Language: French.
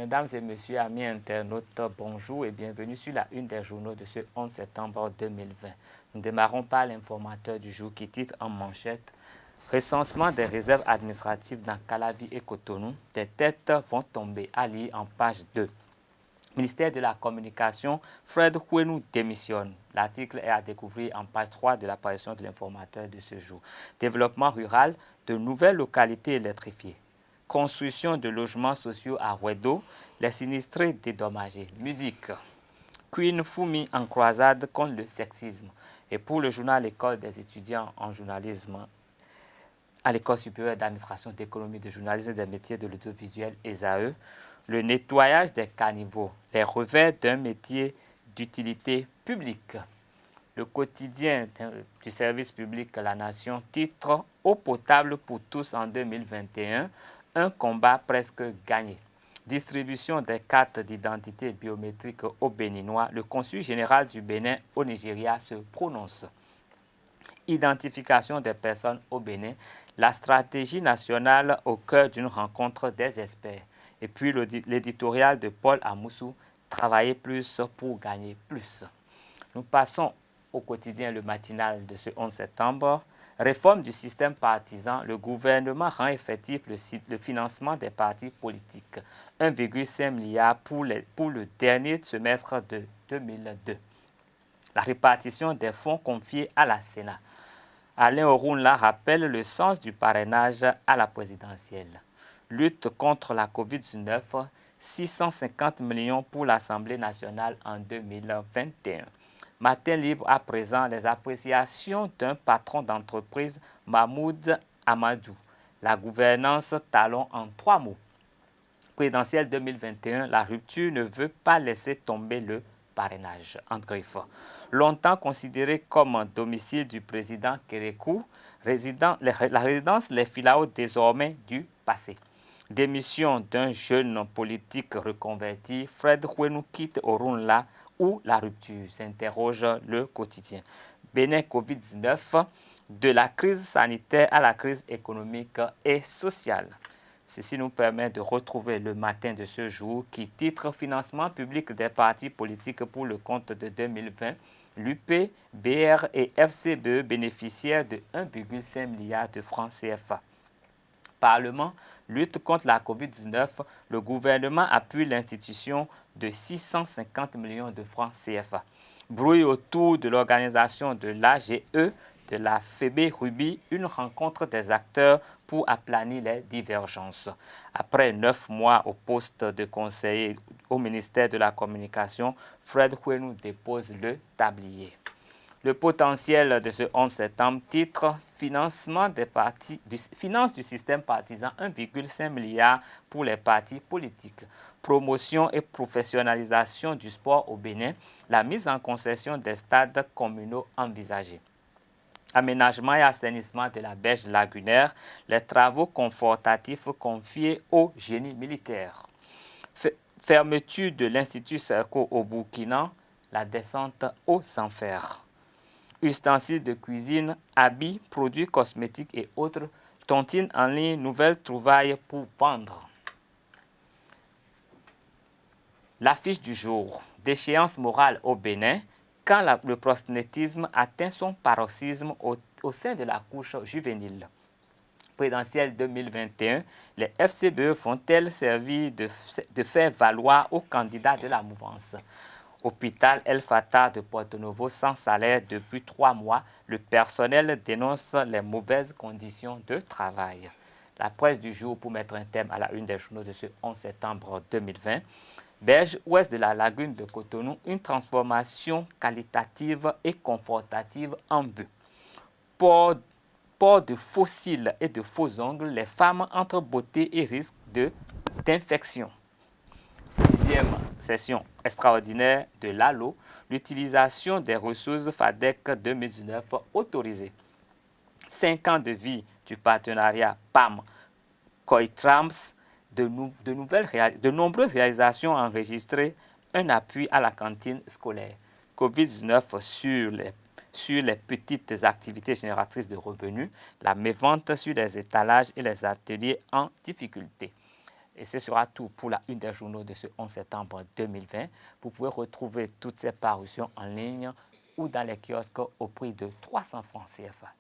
Mesdames et messieurs, amis internautes, bonjour et bienvenue sur la une des journaux de ce 11 septembre 2020. Nous démarrons par l'informateur du jour qui titre en manchette « Recensement des réserves administratives dans Calavi et Cotonou, des têtes vont tomber » à lire en page 2. Ministère de la Communication, Fred Huenou démissionne. L'article est à découvrir en page 3 de l'apparition de l'informateur de ce jour. Développement rural, de nouvelles localités électrifiées. Construction de logements sociaux à Wedo, les sinistrés dédommagés. Musique. Queen Fumi en croisade contre le sexisme. Et pour le journal École des étudiants en journalisme à l'École supérieure d'administration d'économie, de journalisme et des métiers de l'audiovisuel ESAE, le nettoyage des caniveaux, les revers d'un métier d'utilité publique. Le quotidien du service public La Nation titre « Eau potable pour tous en 2021, un combat presque gagné ». Distribution des cartes d'identité biométrique aux Béninois, le consul général du Bénin au Nigeria se prononce. Identification des personnes au Bénin, la stratégie nationale au cœur d'une rencontre des experts. Et puis l'éditorial de Paul Amoussou, travailler plus pour gagner plus. Nous passons au quotidien le matinal de ce 11 septembre. Réforme du système partisan, le gouvernement rend effectif le financement des partis politiques. 1,5 milliard pour le dernier semestre de 2002. La répartition des fonds confiés à la Sénat. Alain Orunla rappelle le sens du parrainage à la présidentielle. Lutte contre la COVID-19, 650 millions pour l'Assemblée nationale en 2021. Matin libre à présent, les appréciations d'un patron d'entreprise, Mahmoud Amadou. La gouvernance talon en 3 mots. Présidentielle 2021, la rupture ne veut pas laisser tomber le parrainage, en griffe. Longtemps considéré comme un domicile du président Kérékou, la résidence Les Filao désormais du passé. Démission d'un jeune politique reconverti, Fred Huenou quitte Orunla ou la rupture, s'interroge le quotidien. Bénin Covid-19, de la crise sanitaire à la crise économique et sociale. Ceci nous permet de retrouver le matin de ce jour qui titre « Financement public des partis politiques pour le compte de 2020 ». L'UP, BR et FCBE bénéficiaires de 1,5 milliard de francs CFA. Parlement, lutte contre la COVID-19, le gouvernement appuie l'institution de 650 millions de francs CFA. Brouille autour de l'organisation de l'AGE, de la FEB Ruby, une rencontre des acteurs pour aplanir les divergences. Après 9 mois au poste de conseiller au ministère de la Communication, Fred Huenou dépose le tablier. Le potentiel de ce 11 septembre titre « Financement des partis, finance du système partisan, 1,5 milliard pour les partis politiques. Promotion et professionnalisation du sport au Bénin, la mise en concession des stades communaux envisagés. Aménagement et assainissement de la berge lagunaire, les travaux confortatifs confiés au génie militaire. Fermeture de l'Institut Serco au Burkina, la descente aux enfers. Ustensiles de cuisine, habits, produits cosmétiques et autres, tontines en ligne, nouvelles trouvailles pour vendre. L'affiche du jour, déchéance morale au Bénin, quand le proxénétisme atteint son paroxysme au sein de la couche juvénile. Présidentielle 2021, les FCBE font-elles servir de faire valoir aux candidats de la mouvance? Hôpital El Fatah de Porto-Novo sans salaire depuis 3 mois, le personnel dénonce les mauvaises conditions de travail. La presse du jour pour mettre un thème à la une des journaux de ce 11 septembre 2020. Berge ouest de la lagune de Cotonou, une transformation qualitative et confortative en vue. Port de faux cils et de faux ongles, les femmes entre beauté et risque d'infection. 6e session extraordinaire de l'ALO, l'utilisation des ressources FADEC 2019 autorisée. 5 ans de vie du partenariat PAM-COITRAMS, de nombreuses réalisations enregistrées, un appui à la cantine scolaire. COVID-19 sur les petites activités génératrices de revenus, la mévente sur les étalages et les ateliers en difficulté. Et ce sera tout pour la une des journaux de ce 11 septembre 2020. Vous pouvez retrouver toutes ces parutions en ligne ou dans les kiosques au prix de 300 francs CFA.